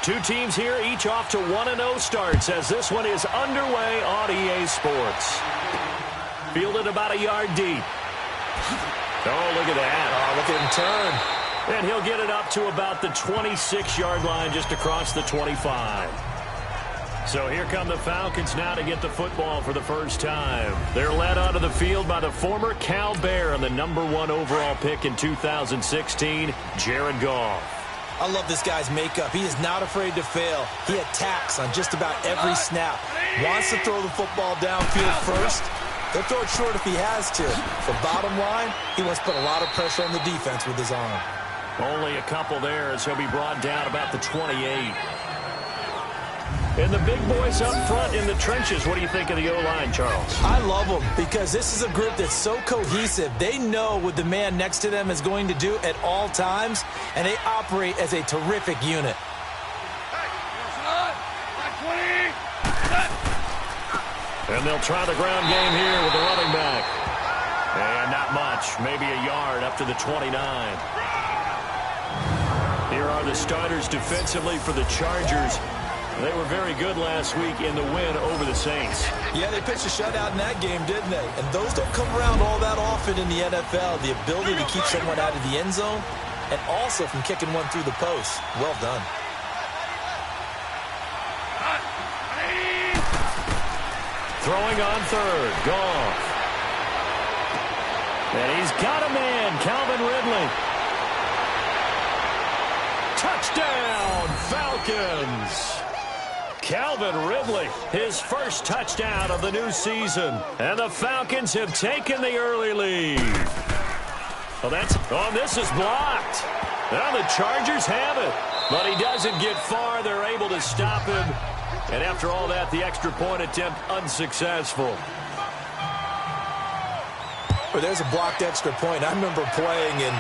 Two teams here, each off to 1-0 starts as this one is underway on EA Sports. Fielded about a yard deep. Oh, look at that. Oh, look at him turn. And he'll get it up to about the 26-yard line just across the 25. So here come the Falcons now to get the football for the first time. They're led onto the field by the former Cal Bear and the #1 overall pick in 2016, Jared Goff. I love this guy's makeup. He is not afraid to fail. He attacks on just about every snap. Wants to throw the football downfield first. He'll throw it short if he has to. But bottom line, he wants to put a lot of pressure on the defense with his arm. Only a couple there as he'll be brought down about the 28. And the big boys up front in the trenches, what do you think of the O-line, Charles? I love them because this is a group that's so cohesive. They know what the man next to them is going to do at all times, and they operate as a terrific unit. And they'll try the ground game here with the running back. And not much, maybe a yard up to the 29. Here are the starters defensively for the Chargers. They were very good last week in the win over the Saints. Yeah, they pitched a shutout in that game, didn't they? And those don't come around all that often in the NFL. The ability to keep someone out of the end zone and also from kicking one through the post. Well done. Throwing on third, Goff. And he's got a man, Calvin Ridley. Touchdown, Falcons. Calvin Ridley, his first touchdown of the new season. And the Falcons have taken the early lead. This is blocked. Now the Chargers have it. But he doesn't get far. They're able to stop him. And after all that, the extra point attempt unsuccessful. Well, there's a blocked extra point. I remember playing and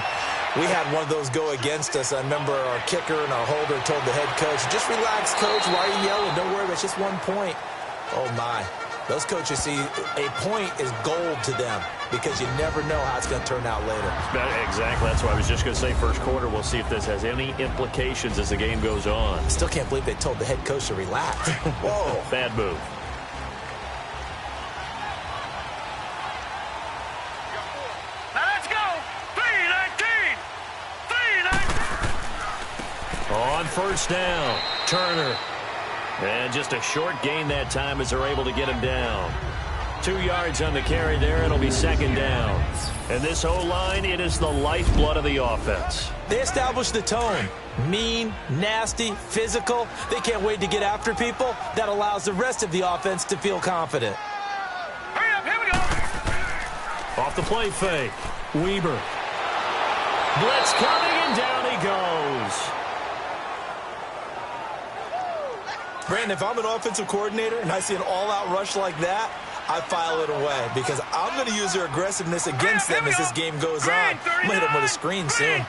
we had one of those go against us. I remember our kicker and our holder told the head coach, just relax, coach. Why are you yelling? Don't worry, it's just 1 point. Oh, my. Those coaches see a point is gold to them because you never know how it's going to turn out later. Exactly. That's why I was just going to say first quarter. We'll see if this has any implications as the game goes on. I still can't believe they told the head coach to relax. Whoa. Bad move. On first down, Turner. And just a short gain that time as they're able to get him down. 2 yards on the carry there. It'll be second down. And this O-line, it is the lifeblood of the offense. They established the tone. Mean, nasty, physical. They can't wait to get after people. That allows the rest of the offense to feel confident. Hurry up, here we go. Off the play fake. Weber. Blitz coming, and down he goes. Brandon, if I'm an offensive coordinator and I see an all-out rush like that, I file it away because I'm going to use their aggressiveness against them as this game goes on. I'm going to hit them with a screen soon.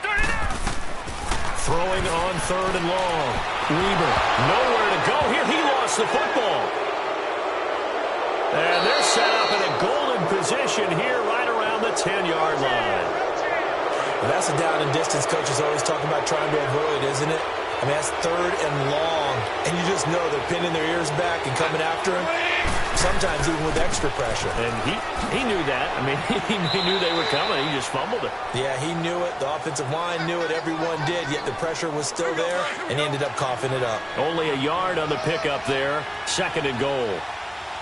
Throwing on third and long. Weber, nowhere to go here. He lost the football. And they're set up in a golden position here right around the 10-yard line. Well, that's a down and distance coaches always talking about trying to avoid, isn't it? I mean, that's third and long, and you just know they're pinning their ears back and coming after him, sometimes even with extra pressure. And he knew that. I mean, he knew they were coming. He just fumbled it. Yeah, he knew it. The offensive line knew it. Everyone did, yet the pressure was still there, and he ended up coughing it up. Only a yard on the pickup there. Second and goal.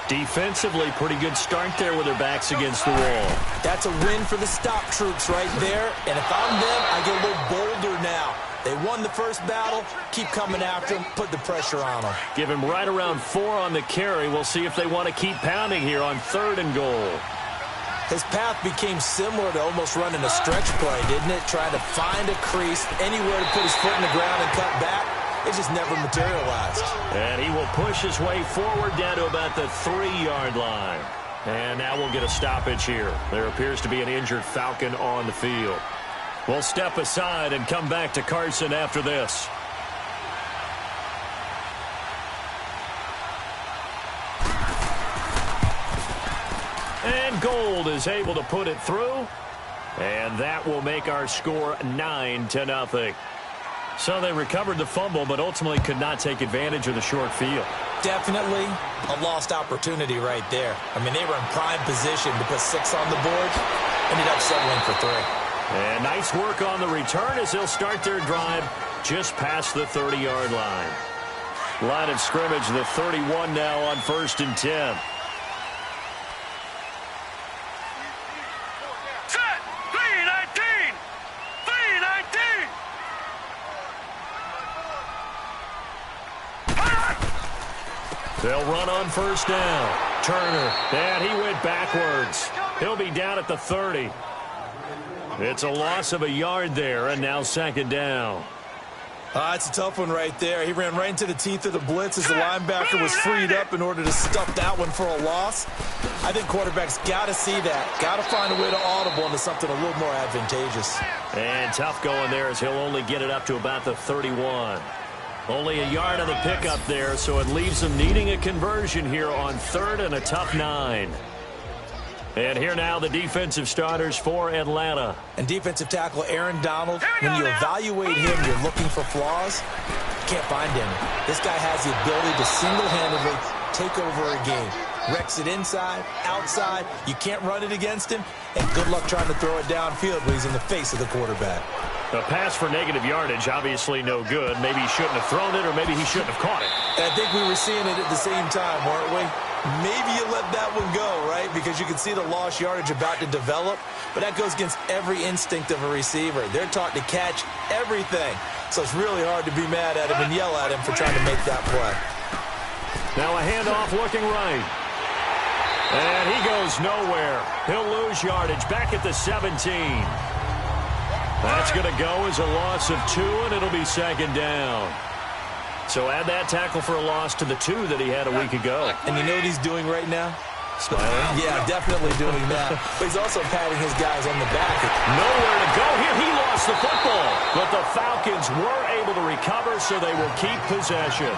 Defensively, pretty good start there with their backs against the wall. That's a win for the stop troops right there, and if I'm them, I get a little bolder now. They won the first battle. Keep coming after him. Put the pressure on them. Give him right around 4 on the carry. We'll see if they want to keep pounding here on third and goal. His path became similar to almost running a stretch play, didn't it? Trying to find a crease, anywhere to put his foot in the ground and cut back. It just never materialized. And he will push his way forward down to about the 3-yard line. And now we'll get a stoppage here. There appears to be an injured Falcon on the field. We'll step aside and come back to Carson after this. And Gold is able to put it through. And that will make our score 9-0. So they recovered the fumble, but ultimately could not take advantage of the short field. Definitely a lost opportunity right there. I mean, they were in prime position to put 6 on the board. Ended up settling for 3. And nice work on the return as they'll start their drive just past the 30-yard line. Line of scrimmage, the 31 now on 1st and 10. Set! 3-19! 3-19! They'll run on 1st down. Turner, and he went backwards. He'll be down at the 30. It's a loss of a yard there, and now 2nd down. It's a tough one right there. He ran right into the teeth of the blitz as the linebacker was freed up in order to stuff that one for a loss. I think quarterbacks got to see that. Got to find a way to audible into something a little more advantageous. And tough going there as he'll only get it up to about the 31. Only a yard on the pickup there, so it leaves them needing a conversion here on 3rd and a tough 9. And here now the defensive starters for Atlanta. And defensive tackle Aaron Donald, when you evaluate him, you're looking for flaws. You can't find any. This guy has the ability to single-handedly take over a game. Wrecks it inside, outside. You can't run it against him. And good luck trying to throw it downfield when he's in the face of the quarterback. A pass for negative yardage, obviously no good. Maybe he shouldn't have thrown it, or maybe he shouldn't have caught it. And I think we were seeing it at the same time, weren't we? Maybe you let that one go, right? Because you can see the lost yardage about to develop. But that goes against every instinct of a receiver. They're taught to catch everything. So it's really hard to be mad at him and yell at him for trying to make that play. Now a handoff looking right. And he goes nowhere. He'll lose yardage back at the 17. That's going to go as a loss of 2, and it'll be 2nd down. So add that tackle for a loss to the 2 that he had a week ago. And you know what he's doing right now? Smiling? Yeah, definitely doing that. But he's also patting his guys on the back. Nowhere to go here. He lost the football. But the Falcons were able to recover, so they will keep possession.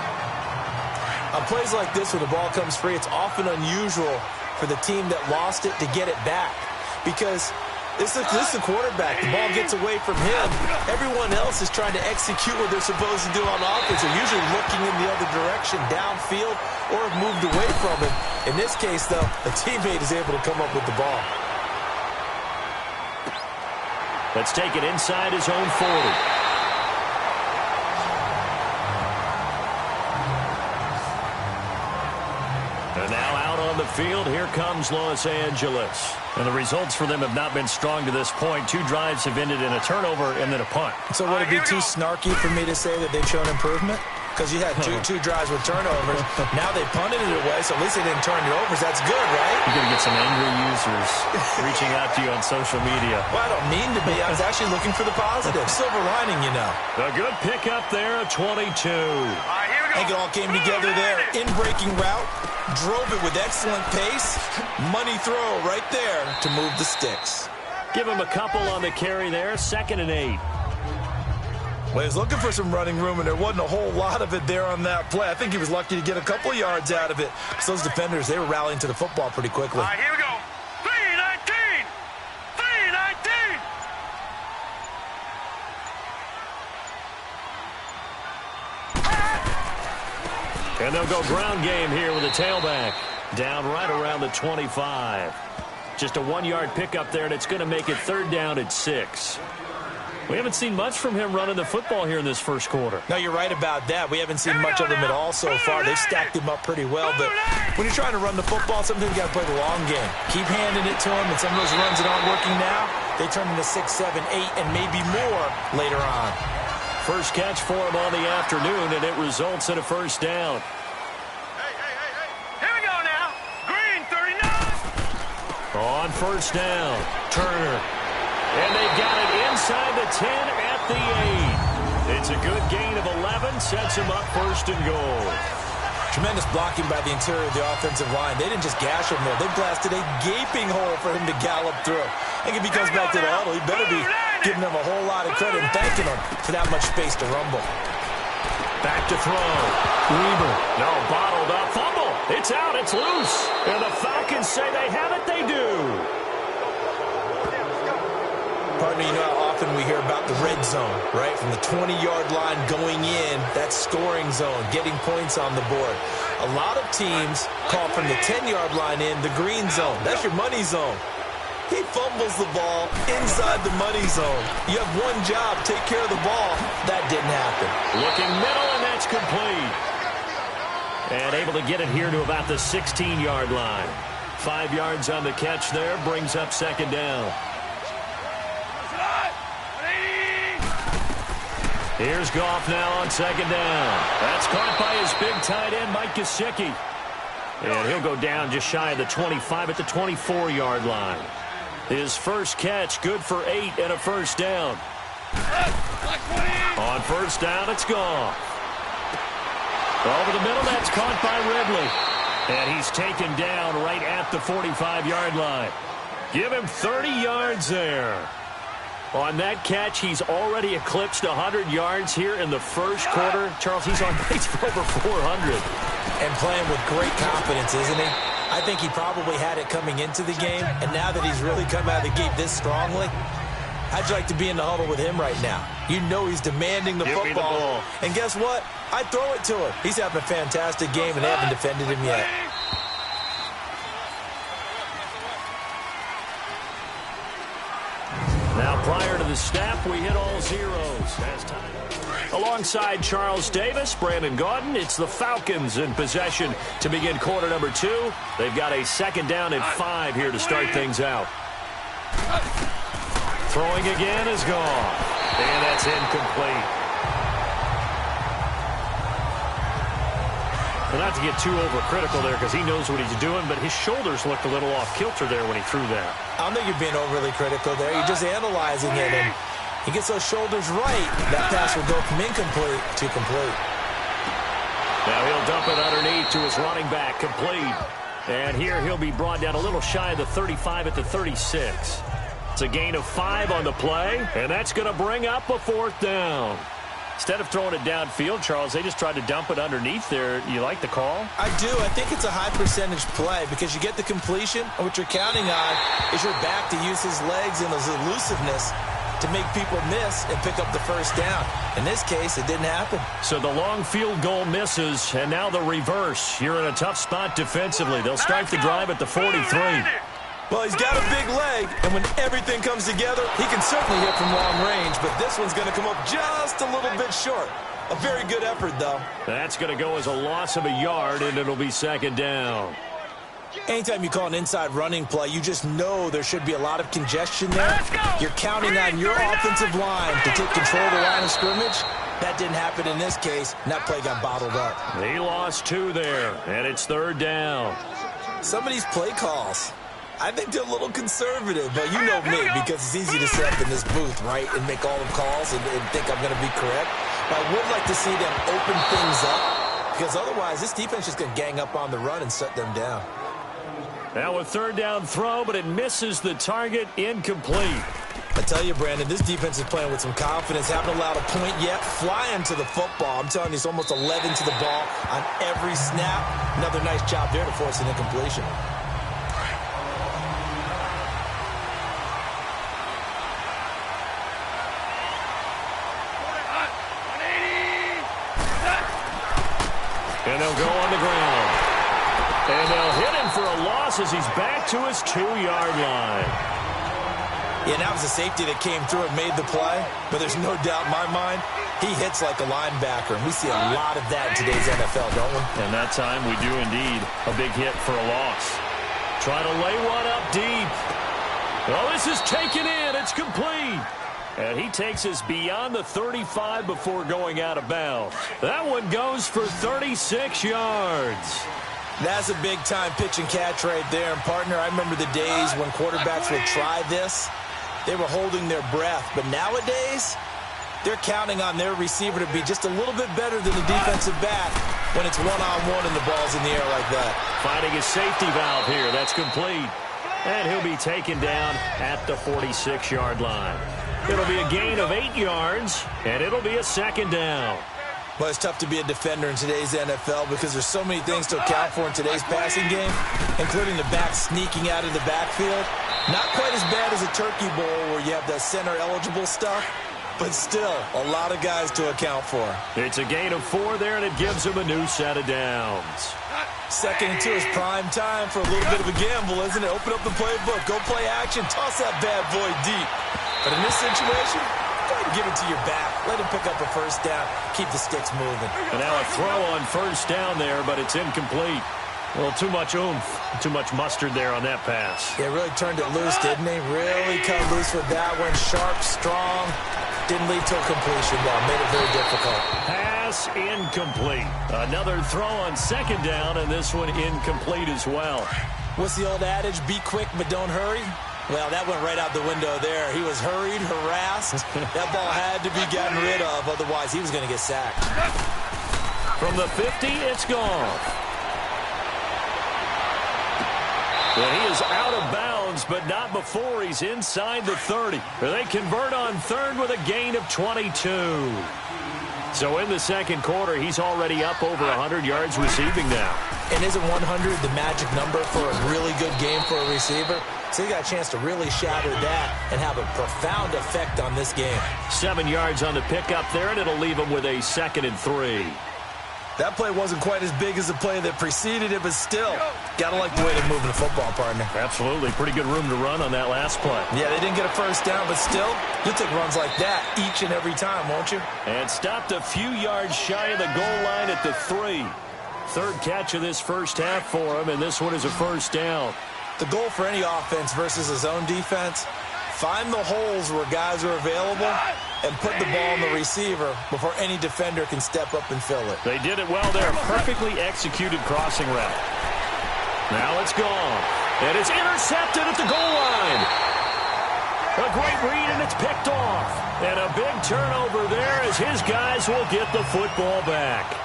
On plays like this where the ball comes free, it's often unusual for the team that lost it to get it back. Because this is a quarterback. The ball gets away from him. Everyone else is trying to execute what they're supposed to do on offense. They're usually looking in the other direction, downfield, or have moved away from it. In this case, though, a teammate is able to come up with the ball. Let's take it inside his own 40. And now out on the field, here comes Los Angeles. And the results for them have not been strong to this point. 2 drives have ended in a turnover and then a punt. So would it be too snarky for me to say that they've shown improvement? Because you had two drives with turnovers. Now they punted it away, so at least they didn't turn it over. So that's good, right? You're going to get some angry users reaching out to you on social media. Well, I don't mean to be. I was actually looking for the positive. Silver lining, you know. A good pickup there, a 22. All right, here we go. I think it all came together there. In-breaking route. Drove it with excellent pace. Money throw right there to move the sticks. Give him a couple on the carry there. 2nd and 8. Well, he was looking for some running room, and there wasn't a whole lot of it there on that play. I think he was lucky to get a couple of yards out of it. So those defenders, they were rallying to the football pretty quickly. All right, here we go. 3-19! 3-19! And they'll go ground game here with a tailback. Down right around the 25. Just a 1-yard pickup there, and it's going to make it 3rd down at 6. We haven't seen much from him running the football here in this first quarter. No, you're right about that. We haven't seen much of him at all so far. They've stacked him up pretty well. But when you're trying to run the football, sometimes you got to play the long game. Keep handing it to him, and some of those runs that aren't working now, they turn into 6, 7, 8, and maybe more later on. First catch for him on the afternoon, and it results in a 1st down. Hey. Here we go now. Green, 39. On 1st down, Turner. And they've got it inside the 10 at the 8. It's a good gain of 11, sets him up 1st and goal. Tremendous blocking by the interior of the offensive line. They didn't just gash him there. They blasted a gaping hole for him to gallop through. I think if he comes back to the huddle, he better be giving them a whole lot of credit and thanking them for that much space to rumble. Back to throw. Weaver. No, bottled up. Fumble. It's out. It's loose. And the Falcons say they have it. They do. Partner, you know how often we hear about the red zone, right? From the 20-yard line going in, that scoring zone, getting points on the board. A lot of teams call from the 10-yard line in the green zone. That's your money zone. He fumbles the ball inside the money zone. You have one job, take care of the ball. That didn't happen. Looking middle, and that's complete. And able to get it here to about the 16-yard line. 5 yards on the catch there, brings up second down. Here's Goff now on second down. That's caught by his big tight end, Mike Gesicki. And he'll go down just shy of the 25 at the 24-yard line. His first catch, good for 8 and a first down. On first down, it's Goff. Over the middle, that's caught by Ridley. And he's taken down right at the 45-yard line. Give him 30 yards there. On that catch, he's already eclipsed 100 yards here in the first quarter. Charles, he's on pace for over 400. And playing with great confidence, isn't he? I think he probably had it coming into the game, and now that he's really come out of the gate this strongly, how'd you like to be in the huddle with him right now? You know he's demanding the football. And guess what? I throw it to him. He's having a fantastic game, and they haven't defended him yet. Now, prior to the snap, we hit all zeros. Alongside Charles Davis, Brandon Gaudin, it's the Falcons in possession to begin quarter number 2. They've got a second down and 5 here to start things out. Throwing again is gone. And that's incomplete. Well, not to get too overcritical there because he knows what he's doing, but his shoulders looked a little off-kilter there when he threw that. I don't think you're being overly critical there. You're just analyzing it, and he gets those shoulders right. That pass will go from incomplete to complete. Now he'll dump it underneath to his running back, complete. And here he'll be brought down a little shy of the 35 at the 36. It's a gain of 5 on the play, and that's going to bring up a fourth down. Instead of throwing it downfield, Charles, they just tried to dump it underneath there. You like the call? I do. I think it's a high percentage play because you get the completion, and what you're counting on is your back to use his legs and his elusiveness to make people miss and pick up the first down. In this case, it didn't happen. So the long field goal misses, and now the reverse. You're in a tough spot defensively. They'll start the drive at the 43. Well, he's got a big leg, and when everything comes together, he can certainly hit from long range, but this one's going to come up just a little bit short. A very good effort, though. That's going to go as a loss of a yard, and it'll be second down. Anytime you call an inside running play, you just know there should be a lot of congestion there. You're counting on your offensive line to take control of the line of scrimmage. That didn't happen in this case, and that play got bottled up. He lost 2 there, and it's third down. Some of these play calls, I think they're a little conservative, but you know me, because it's easy to sit up in this booth, right, and make all the calls and think I'm going to be correct. But I would like to see them open things up, because otherwise this defense is going to gang up on the run and shut them down. Now a third down throw, but it misses the target, incomplete. I tell you, Brandon, this defense is playing with some confidence. Haven't allowed a point yet. Flying to the football. I'm telling you, it's almost 11 to the ball on every snap. Another nice job there to force an incompletion. And they'll go on the ground. And they'll hit him for a loss as he's back to his 2-yard line. Yeah, that was a safety that came through and made the play. But there's no doubt in my mind, he hits like a linebacker. And we see a lot of that in today's NFL, don't we? And that time we do indeed. A big hit for a loss. Try to lay one up deep. Well, this is taken in. It's complete. And he takes us beyond the 35 before going out of bounds. That one goes for 36 yards. That's a big-time pitch and catch right there. And, partner, I remember the days when quarterbacks would try this. They were holding their breath. But nowadays, they're counting on their receiver to be just a little bit better than the defensive back when it's one-on-one and the ball's in the air like that. Finding a safety valve here. That's complete. And he'll be taken down at the 46-yard line. It'll be a gain of 8 yards, and it'll be a second down. Well, it's tough to be a defender in today's NFL because there's so many things to account for in today's passing game, including the back sneaking out of the backfield. Not quite as bad as a Turkey Bowl where you have the center-eligible stuff, but still a lot of guys to account for. It's a gain of 4 there, and it gives him a new set of downs. 2nd and 2 is prime time for a little bit of a gamble, isn't it? Open up the playbook, go play action, toss that bad boy deep. But in this situation, go ahead and give it to your back. Let him pick up a first down, keep the sticks moving. And now a throw on first down there, but it's incomplete. A little too much oomph, too much mustard there on that pass. Yeah, really turned it loose, didn't he? Really cut loose with that one. Sharp, strong. Didn't lead to a completion, though. Made it very difficult. Pass incomplete. Another throw on 2nd down, and this one incomplete as well. What's the old adage? Be quick, but don't hurry? Well, that went right out the window there. He was hurried, harassed. That ball had to be gotten rid of, otherwise he was going to get sacked. From the 50, it's gone. Well, he is out of bounds, but not before he's inside the 30. They convert on 3rd with a gain of 22. So in the 2nd quarter, he's already up over 100 yards receiving now. And isn't 100 the magic number for a really good game for a receiver? So he got a chance to really shatter that and have a profound effect on this game. 7 yards on the pickup there, and it'll leave him with a 2nd and 3. That play wasn't quite as big as the play that preceded it, but still, got to like the way they're moving the football, partner. Absolutely. Pretty good room to run on that last play. Yeah, they didn't get a first down, but still, you'll take runs like that each and every time, won't you? And stopped a few yards shy of the goal line at the 3. 3rd catch of this first half for him, and this one is a first down. The goal for any offense versus his own defense, find the holes where guys are available and put the ball on the receiver before any defender can step up and fill it. They did it well there. Perfectly executed crossing route. Now it's gone. And it's intercepted at the goal line. A great read, and it's picked off. And a big turnover there as his guys will get the football back.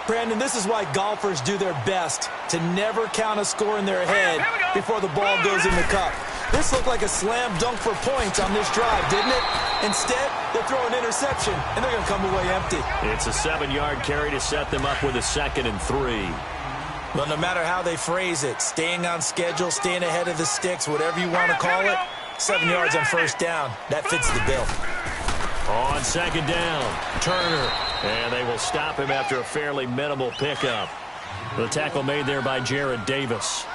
Brandon, this is why golfers do their best to never count a score in their head before the ball goes in the cup. This looked like a slam dunk for points on this drive, didn't it? Instead, they throw an interception, and they're going to come away empty. It's a 7-yard carry to set them up with a 2nd and 3. Well, no matter how they phrase it, staying on schedule, staying ahead of the sticks, whatever you want to call it, 7 yards on first down, that fits the bill. On 2nd down, Turner. And they will stop him after a fairly minimal pickup. The tackle made there by Jared Davis.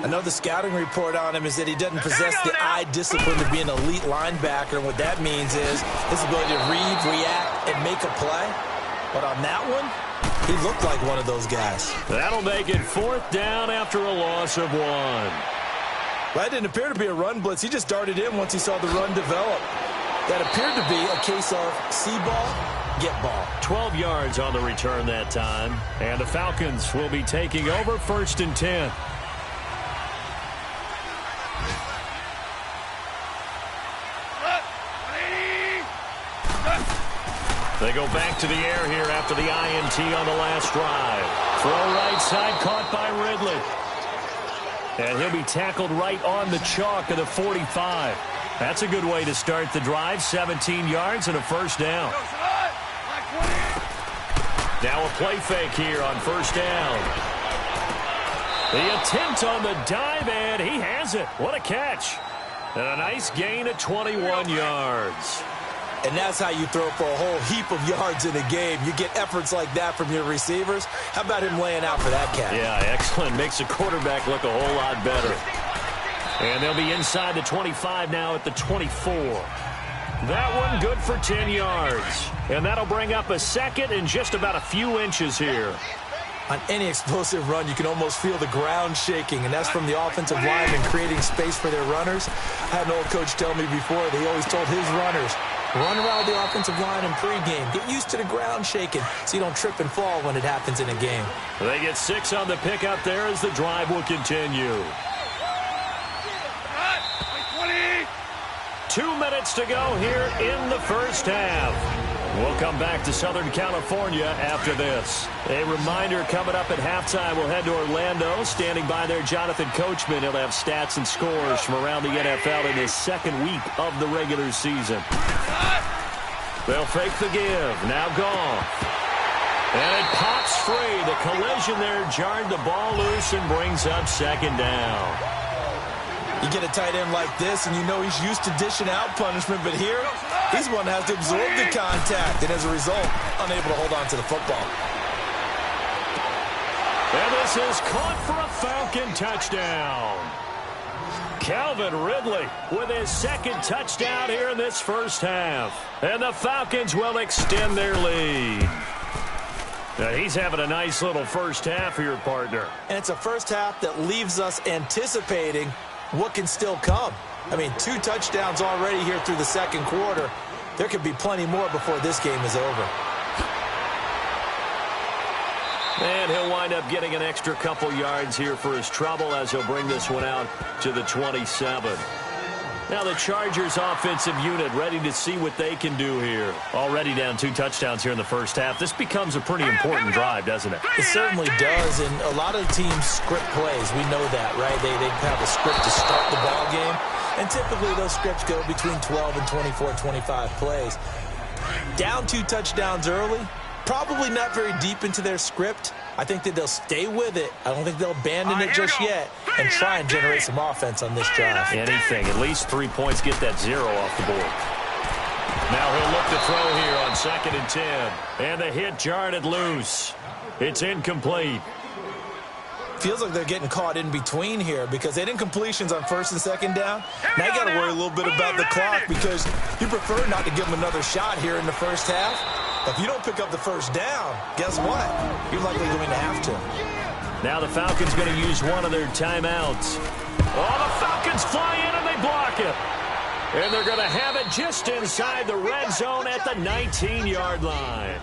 I know the scouting report on him is that he doesn't possess the eye discipline to be an elite linebacker. And what that means is his ability to read, react, and make a play. But on that one, he looked like one of those guys. That'll make it 4th down after a loss of 1. Well, that didn't appear to be a run blitz. He just darted in once he saw the run develop. That appeared to be a case of see ball, get ball. 12 yards on the return that time. And the Falcons will be taking over 1st and 10. They go back to the air here after the INT on the last drive. Throw right side caught by Ridley. And he'll be tackled right on the chalk of the 45. That's a good way to start the drive. 17 yards and a first down. Now a play fake here on first down. The attempt on the dive, and he has it. What a catch. And a nice gain of 21 yards. And that's how you throw for a whole heap of yards in a game. You get efforts like that from your receivers. How about him laying out for that catch? Yeah, excellent. Makes the quarterback look a whole lot better. And they'll be inside the 25 now at the 24. That one good for 10 yards. And that'll bring up a 2nd and just about a few inches here. On any explosive run, you can almost feel the ground shaking, and that's from the offensive linemen creating space for their runners. I had an old coach tell me before that he always told his runners, run around the offensive line in pregame. Get used to the ground shaking so you don't trip and fall when it happens in a game. They get 6 on the pickup there as the drive will continue. 2 minutes to go here in the first half. We'll come back to Southern California after this. A reminder coming up at halftime, we'll head to Orlando. Standing by there, Jonathan Coachman. He'll have stats and scores from around the NFL in his 2nd week of the regular season. They'll fake the give. Now gone. And it pops free. The collision there jarred the ball loose and brings up 2nd down. You get a tight end like this, and you know he's used to dishing out punishment, but here, he's one that has to absorb the contact, and as a result, unable to hold on to the football. And this is caught for a Falcon touchdown. Calvin Ridley with his second touchdown here in this first half. And the Falcons will extend their lead. Now he's having a nice little first half here, partner. And it's a first half that leaves us anticipating what can still come. I mean, 2 touchdowns already here through the second quarter. There could be plenty more before this game is over. And he'll wind up getting an extra couple yards here for his trouble as he'll bring this one out to the 27. Now the Chargers offensive unit ready to see what they can do here. Already down 2 touchdowns here in the first half. This becomes a pretty important drive, doesn't it? It certainly does, and a lot of teams script plays. We know that, right? They have a script to start the ball game, and typically those scripts go between 12 and 24, 25 plays. Down 2 touchdowns early, probably not very deep into their script. I think that they'll stay with it. I don't think they'll abandon it just yet and try and generate some offense on this drive. Anything, at least 3 points, get that 0 off the board. Now he'll look to throw here on 2nd and 10. And the hit jarred it loose. It's incomplete. Feels like they're getting caught in between here because they didn't completions on 1st and 2nd down. Now you got to worry a little bit about the clock because you prefer not to give them another shot here in the first half. If you don't pick up the first down, guess what? You're likely going to have to. Now the Falcons going to use one of their timeouts. Oh, the Falcons fly in and they block it. And they're going to have it just inside the red zone at the 19-yard line.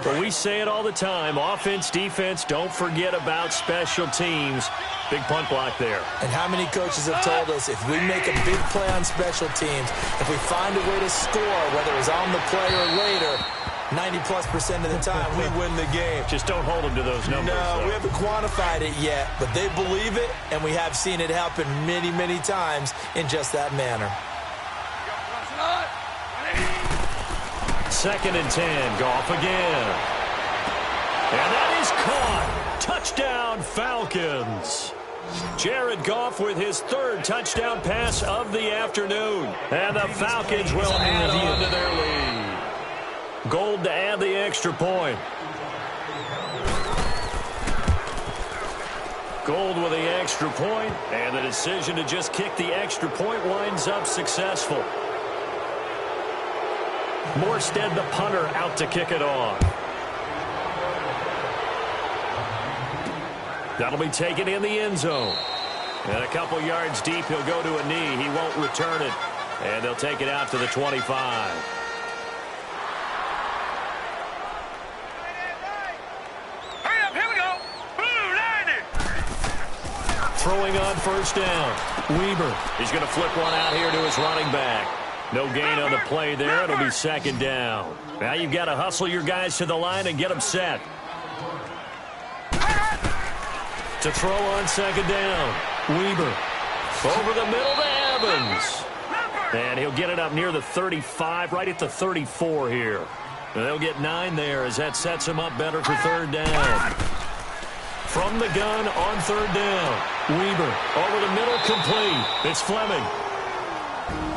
But we say it all the time, offense, defense, don't forget about special teams. Big punt block there. And how many coaches have told us if we make a big play on special teams, if we find a way to score, whether it's on the play or later, 90+% of the time we win the game. Just don't hold them to those numbers. No, we haven't quantified it yet, but they believe it, and we have seen it happen many, many times in just that manner. 2nd and 10, Goff again. And that is caught. Touchdown, Falcons. Jared Goff with his 3rd touchdown pass of the afternoon. And the Falcons will add on to their lead. Gold to add the extra point. Gold with the extra point, and the decision to just kick the extra point winds up successful. Morstead, the punter, out to kick it off. That'll be taken in the end zone. And a couple yards deep, he'll go to a knee. He won't return it. And they'll take it out to the 25. Hurry up, here we go. Blue, 90. Throwing on 1st down. Weber. He's going to flip one out here to his running back. No gain on the play there. It'll be 2nd down. Now you've got to hustle your guys to the line and get them set. To throw on 2nd down. Weber. Over the middle to Evans. And he'll get it up near the 35, right at the 34 here. And they'll get 9 there as that sets him up better for 3rd down. From the gun on 3rd down. Weber. Over the middle, complete. It's Fleming.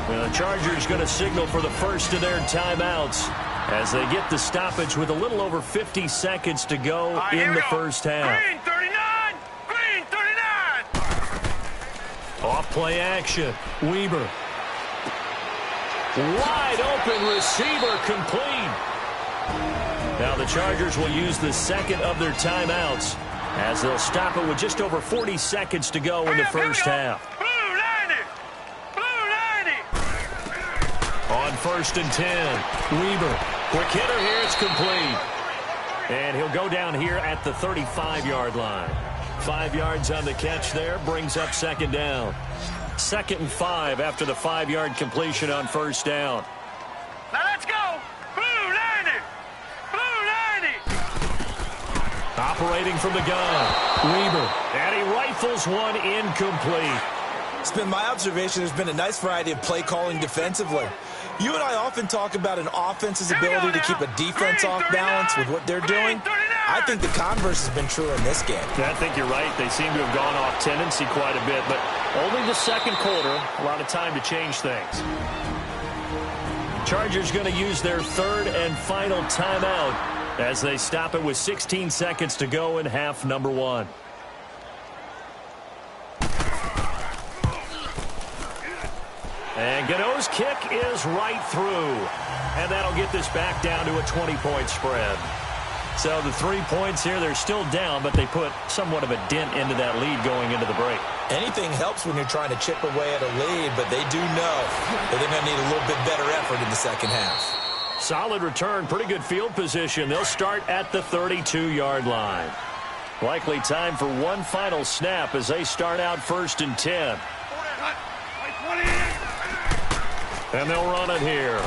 And the Chargers going to signal for the first of their timeouts as they get the stoppage with a little over 50 seconds to go in the first half. Green 39! Green 39! Off play action. Weber. Wide open receiver, complete. Now the Chargers will use the 2nd of their timeouts as they'll stop it with just over 40 seconds to go in the first half. On 1st and 10, Weber. Quick hitter here, it's complete. And he'll go down here at the 35-yard line. 5 yards on the catch there, brings up 2nd down. 2nd and 5 after the 5-yard completion on 1st down. Now let's go. Blue 90. Blue 90. Operating from the gun, Weber. And he rifles one incomplete. It's been my observation there's been a nice variety of play calling defensively. You and I often talk about an offense's ability to keep a defense off balance with what they're doing. I think the converse has been true in this game. I think you're right. They seem to have gone off tendency quite a bit, but Only the second quarter. A lot of time to change things. Chargers going to use their third and final timeout as they stop it with 16 seconds to go in half number 1. And Gano's kick is right through. And that'll get this back down to a 20-point spread. So the 3 points here, they're still down, but they put somewhat of a dent into that lead going into the break. Anything helps when you're trying to chip away at a lead, but they do know that they're going to need a little bit better effort in the second half. Solid return, pretty good field position. They'll start at the 32-yard line. Likely time for one final snap as they start out 1st and 10. And they'll run it here.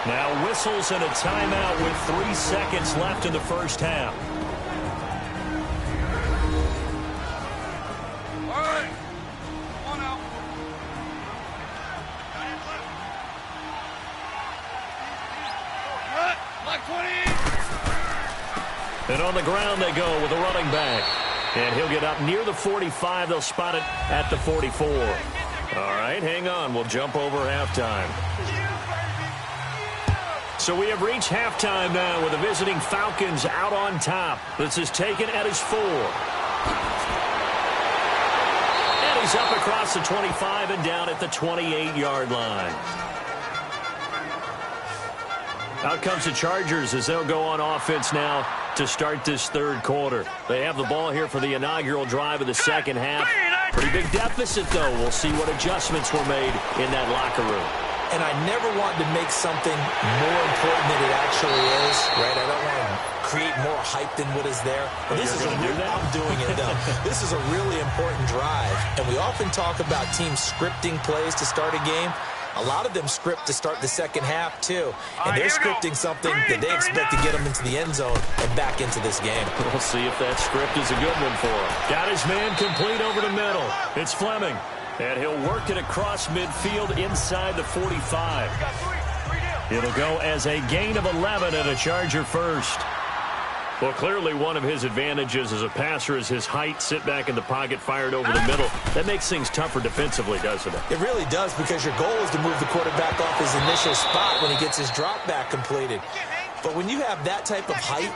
Now whistles and a timeout with 3 seconds left in the first half. All right. Come on out. Cut. Like 20. And on the ground they go with a running back. And he'll get up near the 45. They'll spot it at the 44. All right, hang on. We'll jump over halftime. So we have reached halftime now with the visiting Falcons out on top. This is taken at his 4. And he's up across the 25 and down at the 28-yard line. Out comes the Chargers as they'll go on offense now to start this third quarter. They have the ball here for the inaugural drive of the second half. Pretty big deficit, though. We'll see what adjustments were made in that locker room. And I never want to make something more important than it actually is, right? I don't want to create more hype than what is there. But this is I'm doing it, though. This is a really important drive. And we often talk about teams scripting plays to start a game. A lot of them script to start the second half, too. And they're scripting something that they expect to get them into the end zone and back into this game. We'll see if that script is a good one for him. Got his man complete over the middle. It's Fleming. And he'll work it across midfield inside the 45. It'll go as a gain of 11 and a Charger first. Well, clearly one of his advantages as a passer is his height. Sit back in the pocket, fired over the middle. That makes things tougher defensively, doesn't it? It really does, because your goal is to move the quarterback off his initial spot when he gets his drop back completed. But when you have that type of height,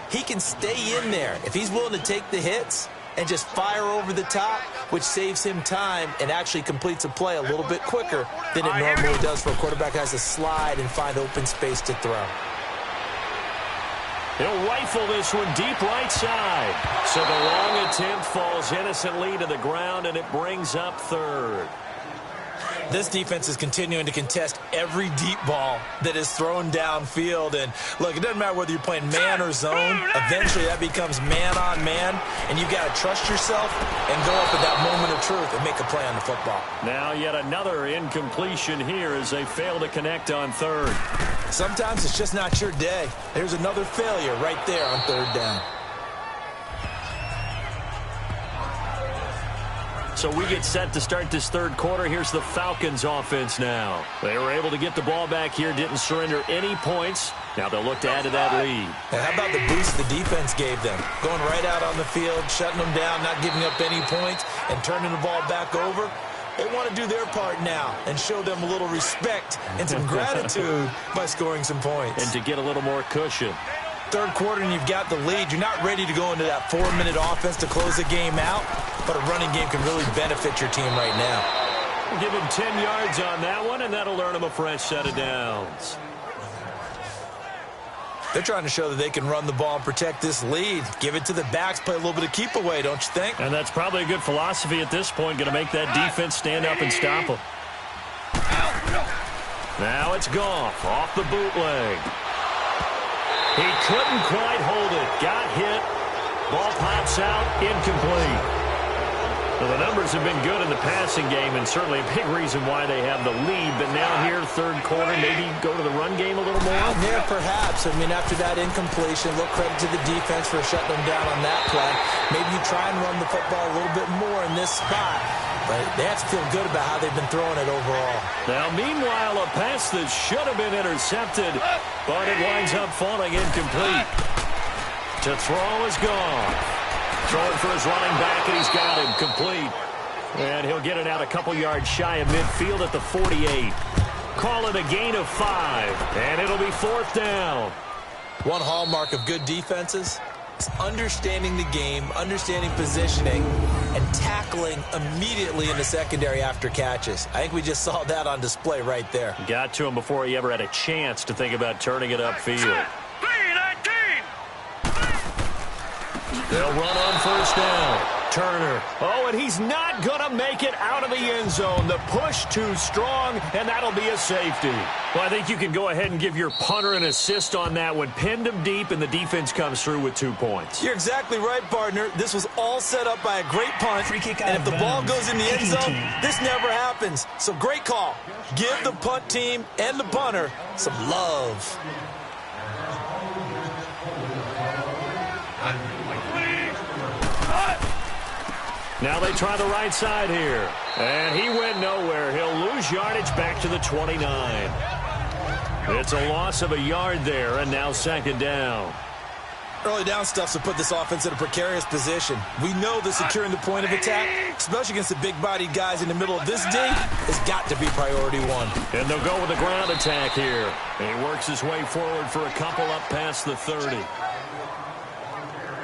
he can stay in there. If he's willing to take the hits and just fire over the top, which saves him time and actually completes a play a little bit quicker than it normally does for a quarterback who has to slide and find open space to throw. He'll rifle this one deep right side. So the long attempt falls innocently to the ground, and it brings up third. This defense is continuing to contest every deep ball that is thrown downfield. And, look, it doesn't matter whether you're playing man or zone. Eventually that becomes man-on-man, and you've got to trust yourself and go up at that moment of truth and make a play on the football. Now yet another incompletion here as they fail to connect on third. Sometimes it's just not your day. There's another failure right there on third down. So we get set to start this third quarter. Here's the Falcons offense now. They were able to get the ball back here, didn't surrender any points. Now they'll look to add to that lead. And how about the boost the defense gave them? Going right out on the field, shutting them down, not giving up any points, and turning the ball back over. They want to do their part now and show them a little respect and some gratitude by scoring some points. And to get a little more cushion. Third quarter and you've got the lead. You're not ready to go into that 4-minute offense to close the game out, but a running game can really benefit your team right now. We'll give him 10 yards on that one, and that'll earn him a fresh set of downs. They're trying to show that they can run the ball and protect this lead. Give it to the backs, play a little bit of keep away, don't you think? And that's probably a good philosophy at this point, going to make that defense stand up and stop them. Now it's Goff off the bootleg. He couldn't quite hold it. Got hit. Ball pops out. Incomplete. Well, the numbers have been good in the passing game, and certainly a big reason why they have the lead. But now here, third quarter, maybe go to the run game a little more? Yeah, perhaps. I mean, after that incompletion, a little credit to the defense for shutting them down on that play. Maybe you try and run the football a little bit more in this spot. But they have to feel good about how they've been throwing it overall. Now, meanwhile, a pass that should have been intercepted, but it winds up falling incomplete. To throw is gone. Throwing for his running back, and he's got him complete. And he'll get it out a couple yards shy of midfield at the 48. Call it a gain of 5, and it'll be 4th down. One hallmark of good defenses is understanding the game, understanding positioning, and tackling immediately in the secondary after catches. I think we just saw that on display right there. Got to him before he ever had a chance to think about turning it upfield. They'll run on 1st down. Turner. Oh, and he's not going to make it out of the end zone. The push too strong, and that'll be a safety. Well, I think you can go ahead and give your punter an assist on that one. Pinned him deep, and the defense comes through with 2 points. You're exactly right, partner. This was all set up by a great punt, and if the ball goes in the end zone, this never happens. So great call. Give the punt team and the punter some love. Now they try the right side here. And he went nowhere. He'll lose yardage back to the 29. It's a loss of a yard there, and now 2nd down. Early down stuffs will put this offense in a precarious position. We know that securing the point of attack, especially against the big-bodied guys in the middle of this D, has got to be priority 1. And they'll go with the ground attack here. And he works his way forward for a couple up past the 30.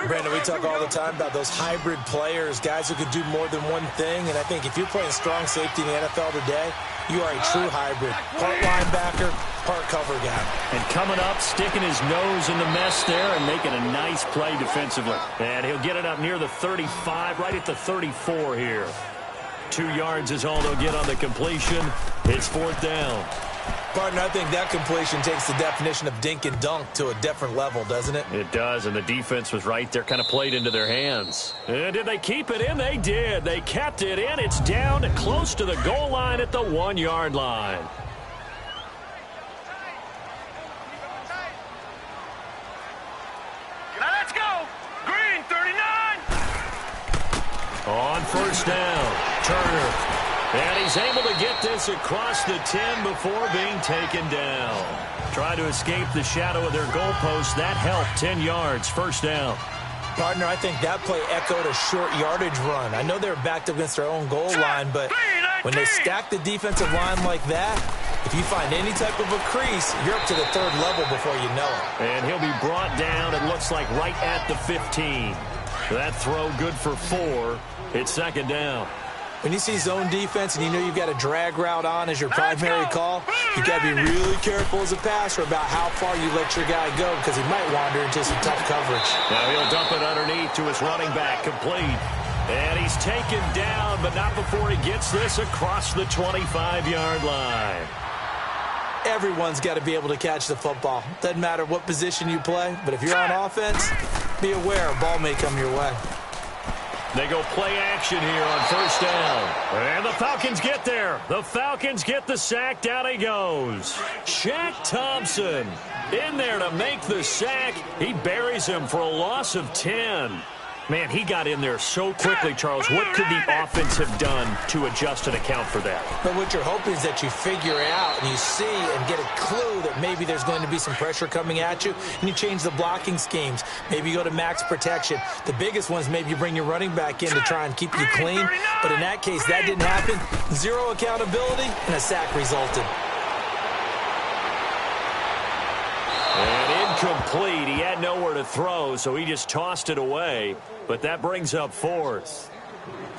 Brandon, we talk all the time about those hybrid players, guys who could do more than one thing, and I think if you're playing strong safety in the NFL today, you are a true hybrid. Part linebacker, part cover guy. And coming up, sticking his nose in the mess there and making a nice play defensively. And he'll get it up near the 35, right at the 34 here. 2 yards is all they'll get on the completion. It's 4th down. Partner, I think that completion takes the definition of dink and dunk to a different level, doesn't it? It does, and the defense was right there, kind of played into their hands. And did they keep it in? They did. They kept it in. It's down close to the goal line at the 1-yard line. Now let's go. Green, 39. On 1st down, Turner. And he's able to get this across the 10 before being taken down. Try to escape the shadow of their goalpost. That helped. 10 yards, 1st down. Partner, I think that play echoed a short yardage run. I know they were backed up against their own goal line, but when they stack the defensive line like that, if you find any type of a crease, you're up to the 3rd level before you know it. And he'll be brought down, it looks like, right at the 15. That throw good for 4. It's 2nd down. When you see zone defense and you know you've got a drag route on as your primary call, you got to be really careful as a passer about how far you let your guy go because he might wander into some tough coverage. Now he'll dump it underneath to his running back, complete. And he's taken down, but not before he gets this across the 25-yard line. Everyone's got to be able to catch the football. Doesn't matter what position you play, but if you're on offense, be aware a ball may come your way. They go play action here on 1st down. And the Falcons get there. The Falcons get the sack. Down he goes. Shaq Thompson in there to make the sack. He buries him for a loss of 10. Man, he got in there so quickly, Charles. What could the offense have done to adjust and account for that? But what you're hoping is that you figure it out and you see and get a clue that maybe there's going to be some pressure coming at you, and you change the blocking schemes. Maybe you go to max protection. The biggest one is maybe you bring your running back in to try and keep you clean. But in that case, that didn't happen. 0 accountability, and a sack resulted. And incomplete. He had nowhere to throw, so he just tossed it away. But that brings up 4th.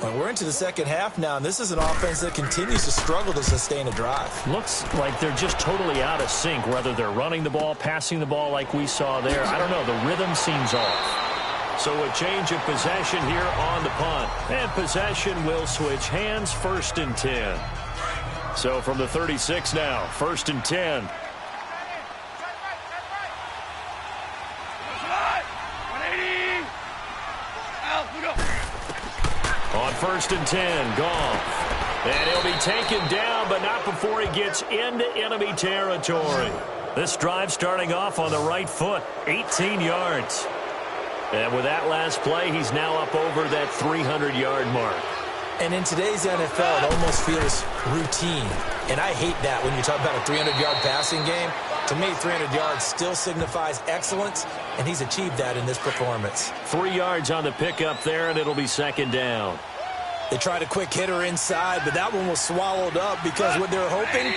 Well, we're into the 2nd half now, and this is an offense that continues to struggle to sustain a drive. Looks like they're just totally out of sync, whether they're running the ball, passing the ball like we saw there. I don't know. The rhythm seems off. So a change of possession here on the punt. And possession will switch hands, 1st and 10. So from the 36 now, 1st and 10. On 1st and 10, Goff. And he'll be taken down, but not before he gets into enemy territory. This drive starting off on the right foot, 18 yards. And with that last play, he's now up over that 300-yard mark. And in today's NFL, it almost feels routine. And I hate that when you talk about a 300-yard passing game. To me, 300 yards still signifies excellence, and he's achieved that in this performance. 3 yards on the pickup there, and it'll be second down. They tried a quick hitter inside, but that one was swallowed up because what they're hoping,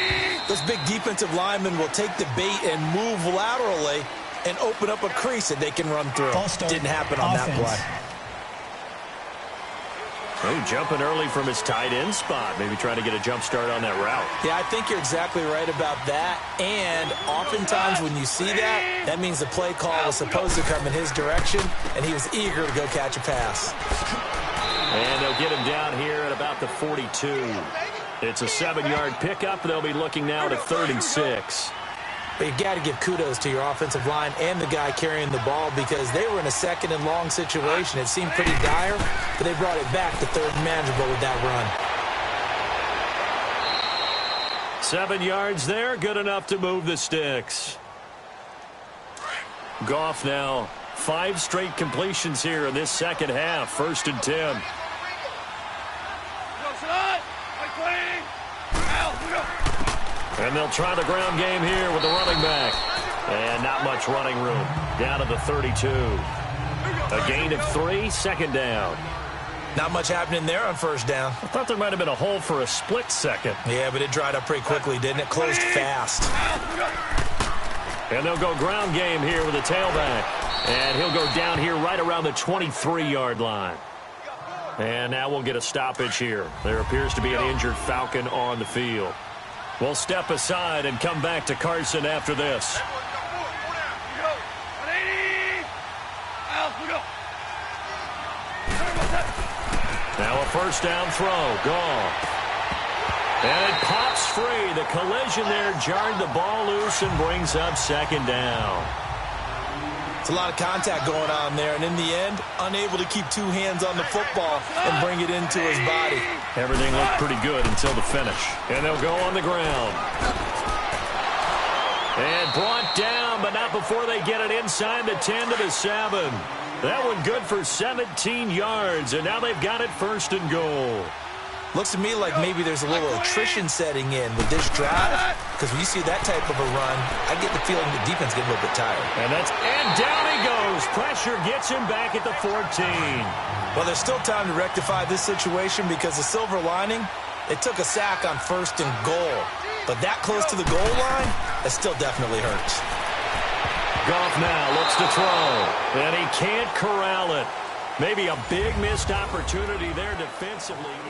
those big defensive linemen will take the bait and move laterally and open up a crease that they can run through. Didn't happen on that play. Oh, jumping early from his tight end spot. Maybe trying to get a jump start on that route. Yeah, I think you're exactly right about that. And oftentimes when you see that, that means the play call was supposed to come in his direction, and he was eager to go catch a pass. And they'll get him down here at about the 42. It's a 7-yard pickup. They'll be looking now to 3rd and 6. But you've got to give kudos to your offensive line and the guy carrying the ball because they were in a 2nd and long situation. It seemed pretty dire, but they brought it back to 3rd and manageable with that run. 7 yards there, good enough to move the sticks. Goff now, 5 straight completions here in this second half. 1st and 10. And they'll try the ground game here with the running back. And not much running room. Down to the 32. A gain of 3, 2nd down. Not much happening there on 1st down. I thought there might have been a hole for a split second. Yeah, but it dried up pretty quickly, didn't it? Closed fast. And they'll go ground game here with a tailback. And he'll go down here right around the 23-yard line. And now we'll get a stoppage here. There appears to be an injured Falcon on the field. We'll step aside and come back to Carson after this. Now a 1st down throw. Gone. And it pops free. The collision there jarred the ball loose and brings up 2nd down. It's a lot of contact going on there, and in the end, unable to keep 2 hands on the football and bring it into his body. Everything looked pretty good until the finish. And they'll go on the ground. And brought down, but not before they get it inside the 10 to the 7. That one good for 17 yards, and now they've got it 1st and goal. Looks to me like maybe there's a little attrition setting in with this drive, because when you see that type of a run, I get the feeling the defense get a little bit tired. And down he goes. Pressure gets him back at the 14. Well, there's still time to rectify this situation because the silver lining, it took a sack on 1st and goal. But that close to the goal line, that still definitely hurts. Goff now looks to throw, and he can't corral it. Maybe a big missed opportunity there defensively.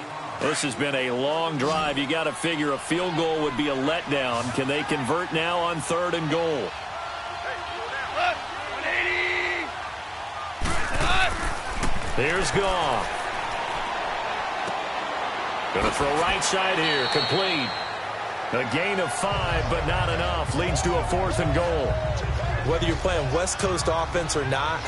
This has been a long drive. You got to figure a field goal would be a letdown. Can they convert now on 3rd and goal? Here's Goff. Going to throw right side here. Complete. A gain of 5, but not enough. Leads to a 4th and goal. Whether you're playing West Coast offense or not,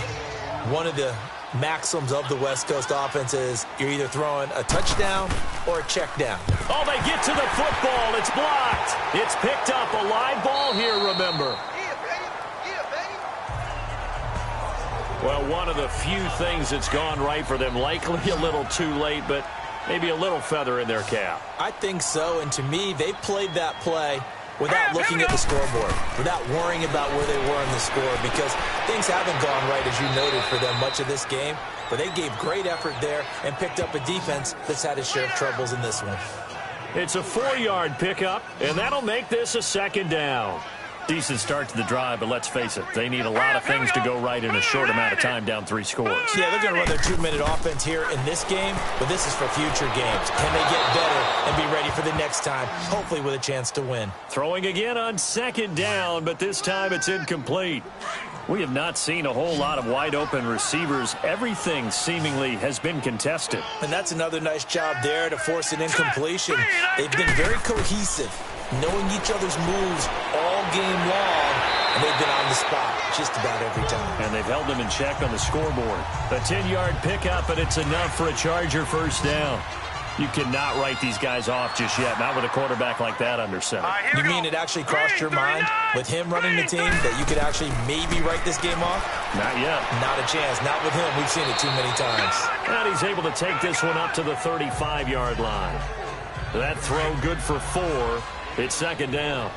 one of the maxims of the West Coast offense is you're either throwing a touchdown or a check down. Oh, they get to the football. It's blocked. It's picked up. A live ball here, remember. Well, one of the few things that's gone right for them. Likely a little too late, but maybe a little feather in their cap. I think so, and to me, they played that play without looking at the scoreboard, without worrying about where they were in the score, because things haven't gone right, as you noted, for them much of this game. But they gave great effort there and picked up a defense that's had its share of troubles in this one. It's a 4-yard pickup, and that'll make this a 2nd down. Decent start to the drive, but let's face it, they need a lot of things to go right in a short amount of time, down 3 scores. Yeah, they're going to run their 2-minute offense here in this game, but this is for future games. Can they get better and be ready for the next time, hopefully with a chance to win? Throwing again on 2nd down, but this time it's incomplete. We have not seen a whole lot of wide-open receivers. Everything seemingly has been contested. And that's another nice job there to force an incompletion. They've been very cohesive, knowing each other's moves all game long, and they've been on the spot just about every time. And they've held them in check on the scoreboard. A 10-yard pickup, and it's enough for a Charger 1st down. You cannot write these guys off just yet, not with a quarterback like that under center. You mean it actually crossed your mind with him running the team that you could actually maybe write this game off? Not yet. Not a chance. Not with him. We've seen it too many times. And he's able to take this one up to the 35-yard line. That throw good for 4. It's 2nd down.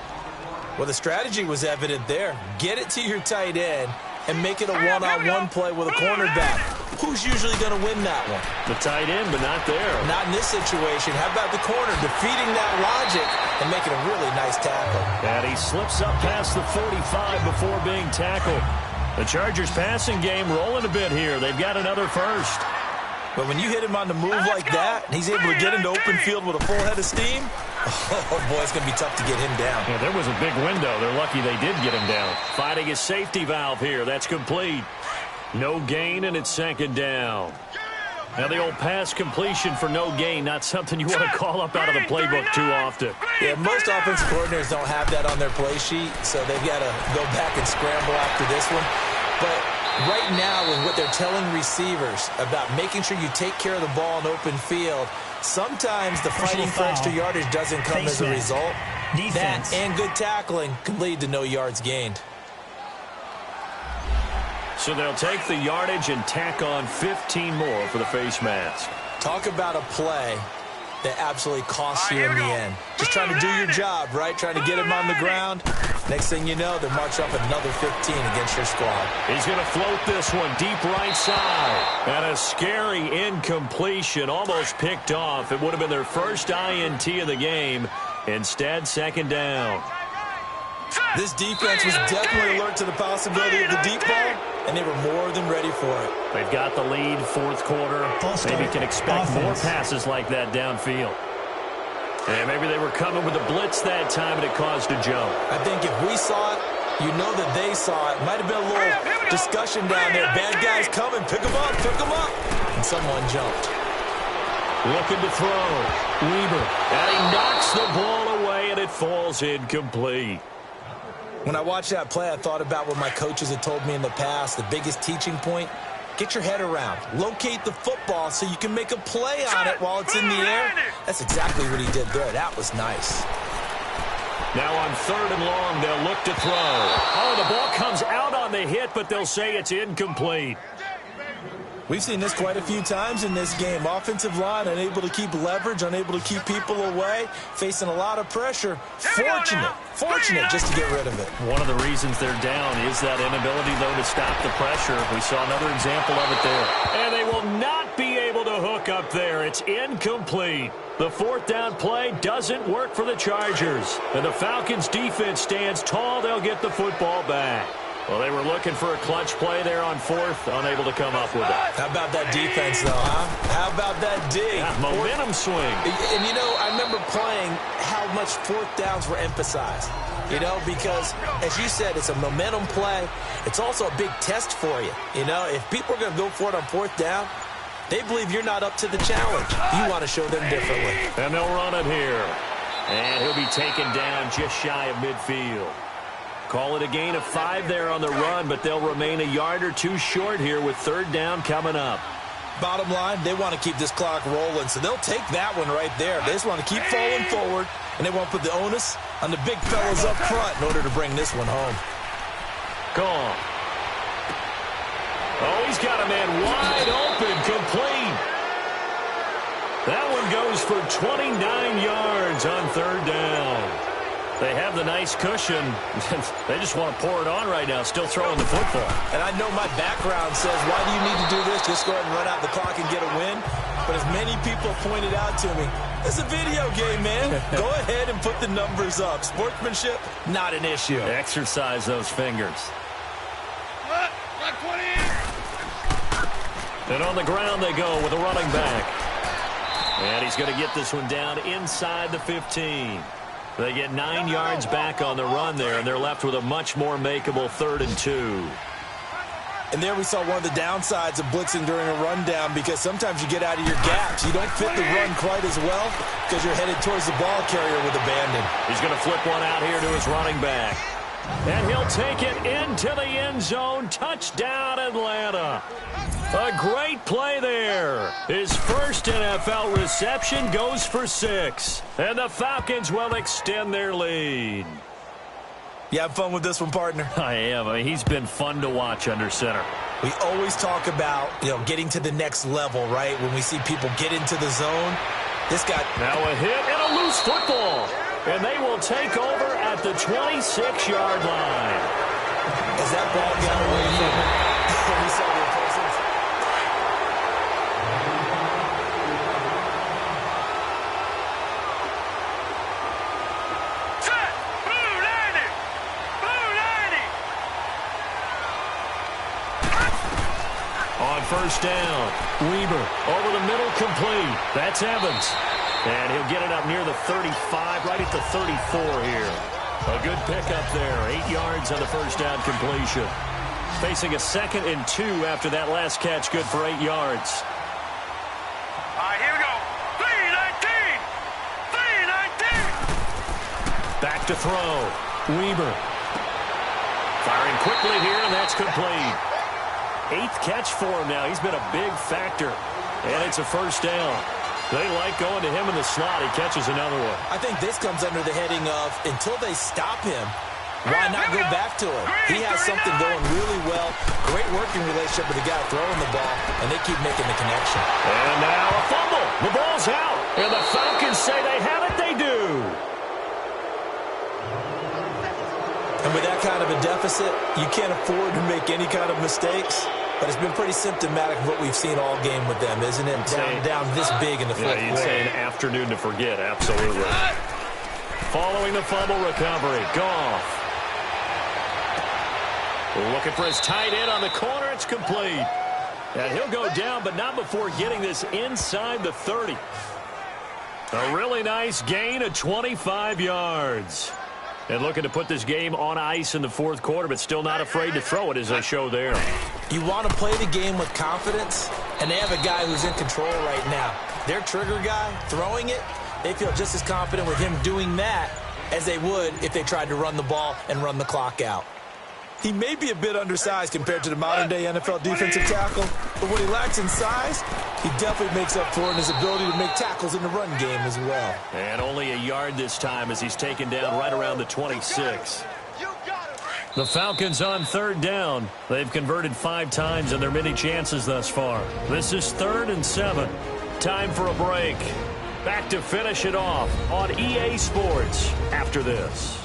Well, the strategy was evident there. Get it to your tight end and make it a one-on-one play with a cornerback. Who's usually going to win that one? The tight end, but not there. Not in this situation. How about the corner defeating that logic and making a really nice tackle? And he slips up past the 45 before being tackled. The Chargers passing game rolling a bit here. They've got another first. But when you hit him on the move like that, and he's able to get into open field with a full head of steam, oh, boy, it's going to be tough to get him down. Yeah, there was a big window. They're lucky they did get him down. Finding his safety valve here. That's complete. No gain, and it's second down. Now, the old pass completion for no gain, not something you want to call up out of the playbook too often. Yeah, most offensive coordinators don't have that on their play sheet, so they've got to go back and scramble after this one. But right now, with what they're telling receivers about making sure you take care of the ball in open field, sometimes the fighting for extra yardage doesn't come as a result. That and good tackling can lead to no yards gained. So they'll take the yardage and tack on 15 more for the face mask. Talk about a play that absolutely costs you in the end. Just trying to do your job, right? Trying to get him on the ground. Next thing you know, they're marching up another 15 against your squad. He's going to float this one deep right side. And a scary incompletion, almost picked off. It would have been their first INT of the game. Instead, second down. This defense was definitely alert to the possibility of the deep ball, and they were more than ready for it. They've got the lead, fourth quarter. Maybe can expect more passes like that downfield. And maybe they were coming with a blitz that time, and it caused a jump. I think if we saw it, you know that they saw it. Might have been a little discussion down there. Bad guys coming. Pick them up. Pick them up. And someone jumped. Looking to throw. Weber. And he knocks the ball away, and it falls incomplete. When I watched that play, I thought about what my coaches had told me in the past. The biggest teaching point, get your head around. Locate the football so you can make a play on it while it's in the air. That's exactly what he did there. That was nice. Now on third and long, they'll look to throw. Oh, the ball comes out on the hit, but they'll say it's incomplete. We've seen this quite a few times in this game. Offensive line unable to keep leverage, unable to keep people away, facing a lot of pressure. Fortunate just to get rid of it. One of the reasons they're down is that inability, though, to stop the pressure. We saw another example of it there. And they will not be able to hook up there. It's incomplete. The fourth down play doesn't work for the Chargers. And the Falcons defense stands tall. They'll get the football back. Well, they were looking for a clutch play there on fourth, unable to come up with it. How about that defense, though, huh? How about that dig? Yeah, momentum swing. And, you know, I remember playing how much fourth downs were emphasized, you know, because, as you said, it's a momentum play. It's also a big test for you. You know, if people are going to go for it on fourth down, they believe you're not up to the challenge. You want to show them differently. And they'll run it here. And he'll be taken down just shy of midfield. Call it a gain of 5 there on the run, but they'll remain a yard or two short here with third down coming up. Bottom line, they want to keep this clock rolling, so they'll take that one right there. They just want to keep falling forward, and they want to put the onus on the big fellas up front in order to bring this one home. Gone. Oh, he's got a man wide open, complete. That one goes for 29 yards on third down. They have the nice cushion. They just want to pour it on right now, still throwing the football. And I know my background says, why do you need to do this? Just go ahead and run out the clock and get a win. But as many people pointed out to me, it's a video game, man. Go ahead and put the numbers up. Sportsmanship, not an issue. Exercise those fingers. And on the ground they go with a running back. And he's going to get this one down inside the 15. They get 9 yards back on the run there, and they're left with a much more makeable 3rd and 2. And there we saw one of the downsides of blitzing during a rundown, because sometimes you get out of your gaps. You don't fit the run quite as well because you're headed towards the ball carrier with abandon. He's going to flip one out here to his running back. And he'll take it into the end zone. Touchdown, Atlanta. A great play there. His first NFL reception goes for 6. And the Falcons will extend their lead. You have fun with this one, partner? I am. I mean, he's been fun to watch under center. We always talk about, getting to the next level, right? When we see people get into the zone. This guy... Now a hit and a loose football. And they will take over at the 26-yard line. As that ball got away from him, he saw the opponents. Set! Blue 90! Blue 90! On first down, Weber over the middle, complete. That's Evans. And he'll get it up near the 35, right at the 34 here. A good pickup there. 8 yards on the first down completion. Facing a 2nd and 2 after that last catch, good for 8 yards. All right, here we go. 319! 319! Back to throw. Weber. Firing quickly here, and that's complete. 8th catch for him now. He's been a big factor. And it's a first down. They like going to him in the slot. He catches another one. I think this comes under the heading of, until they stop him, why not go back to him? He has something going really well. Great working relationship with the guy throwing the ball, and they keep making the connection. And now a fumble. The ball's out. And the Falcons say they have it. They do. And with that kind of a deficit, you can't afford to make any kind of mistakes. But it's been pretty symptomatic of what we've seen all game with them, isn't it? Down this big in the fourth quarter. You'd say an afternoon to forget, absolutely. Following the fumble recovery, Goff. Looking for his tight end on the corner. It's complete. And he'll go down, but not before getting this inside the 30. A really nice gain of 25 yards. And looking to put this game on ice in the fourth quarter, but still not afraid to throw it as they show there. You want to play the game with confidence, and they have a guy who's in control right now. Their trigger guy, throwing it, they feel just as confident with him doing that as they would if they tried to run the ball and run the clock out. He may be a bit undersized compared to the modern-day NFL defensive tackle, but what he lacks in size, he definitely makes up for in his ability to make tackles in the run game as well. And only a yard this time as he's taken down right around the 26. The Falcons on third down. They've converted 5 times in their many chances thus far. This is 3rd and 7. Time for a break. Back to finish it off on EA Sports after this.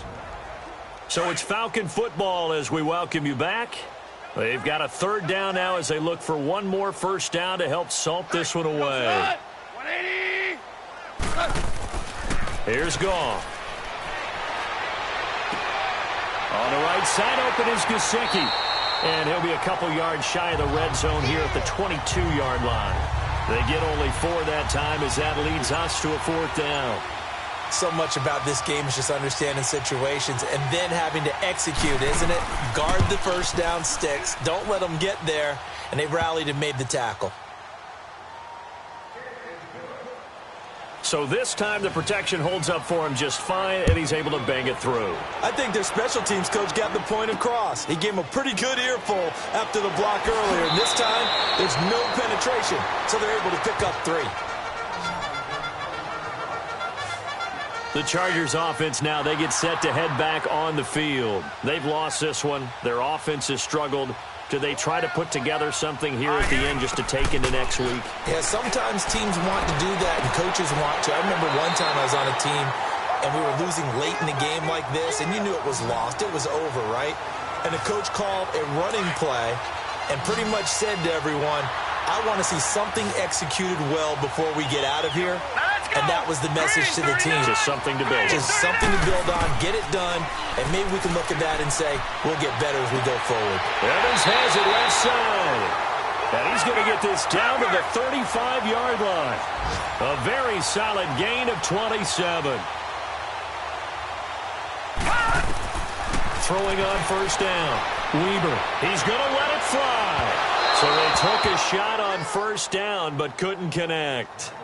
So it's Falcon football as we welcome you back. They've got a third down now as they look for one more first down to help salt this one away. 180! Here's Goff. On the right side, open is Gesicki. And he'll be a couple yards shy of the red zone here at the 22-yard line. They get only 4 that time as that leads us to a 4th down. So much about this game is just understanding situations and then having to execute, isn't it? Guard the first down sticks. Don't let them get there. And they rallied and made the tackle. So this time the protection holds up for him just fine, and he's able to bang it through. I think their special teams coach got the point across. He gave him a pretty good earful after the block earlier. And this time, there's no penetration, so they're able to pick up 3. The Chargers offense now, they get set to head back on the field. They've lost this one. Their offense has struggled. Do they try to put together something here at the end just to take into next week? Yeah, sometimes teams want to do that and coaches want to. I remember one time I was on a team and we were losing late in the game like this, and you knew it was lost. It was over, right? And the coach called a running play and pretty much said to everyone, I want to see something executed well before we get out of here. And that was the message to the team. Just something to build. Just something to build on, get it done, and maybe we can look at that and say, we'll get better as we go forward. Evans has it left side. And he's going to get this down to the 35-yard line. A very solid gain of 27. Throwing on first down. Weber, he's going to let it fly. So they took a shot on first down but couldn't connect.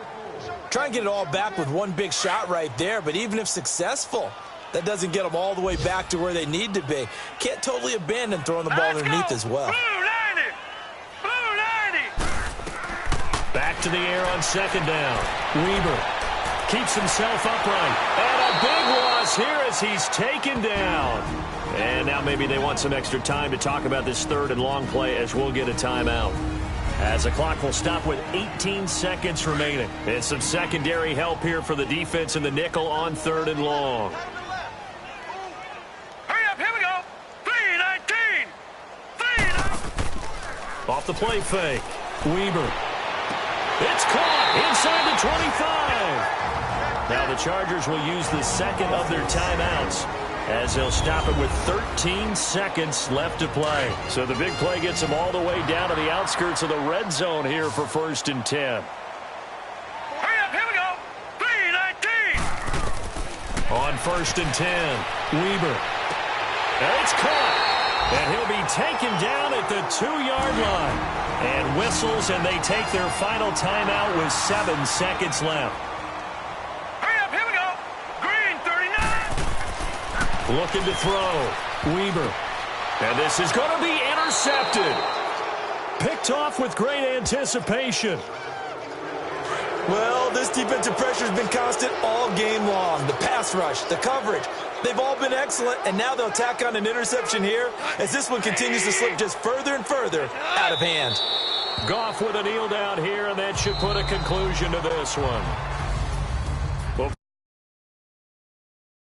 Try and get it all back with one big shot right there, but even if successful, that doesn't get them all the way back to where they need to be. Can't totally abandon throwing the ball underneath as well. Blue 90! Blue 90! Back to the air on second down. Weber keeps himself upright. And a big loss here as he's taken down. And now maybe they want some extra time to talk about this third and long play as we'll get a timeout. as the clock will stop with 18 seconds remaining. And some secondary help here for the defense in the nickel on 3rd and long. Hurry up, here we go. 3-19. 3-19. Off the play fake. Weber. It's caught inside the 25. Now the Chargers will use the second of their timeouts as they'll stop it with 13 seconds left to play. So the big play gets them all the way down to the outskirts of the red zone here for 1st and 10. Hurry up, here we go. 3-19. On 1st and 10, Weber. And it's caught. And he'll be taken down at the 2-yard line. And whistles, and they take their final timeout with 7 seconds left. Hurry up, here we go. Green, 39. Looking to throw. Weber. And this is going to be intercepted. Picked off with great anticipation. Well, this defensive pressure has been constant all game long. The pass rush, the coverage, they've all been excellent, and now they'll tack on an interception here as this one continues to slip just further and further out of hand. Goff with a kneel down here, and that should put a conclusion to this one.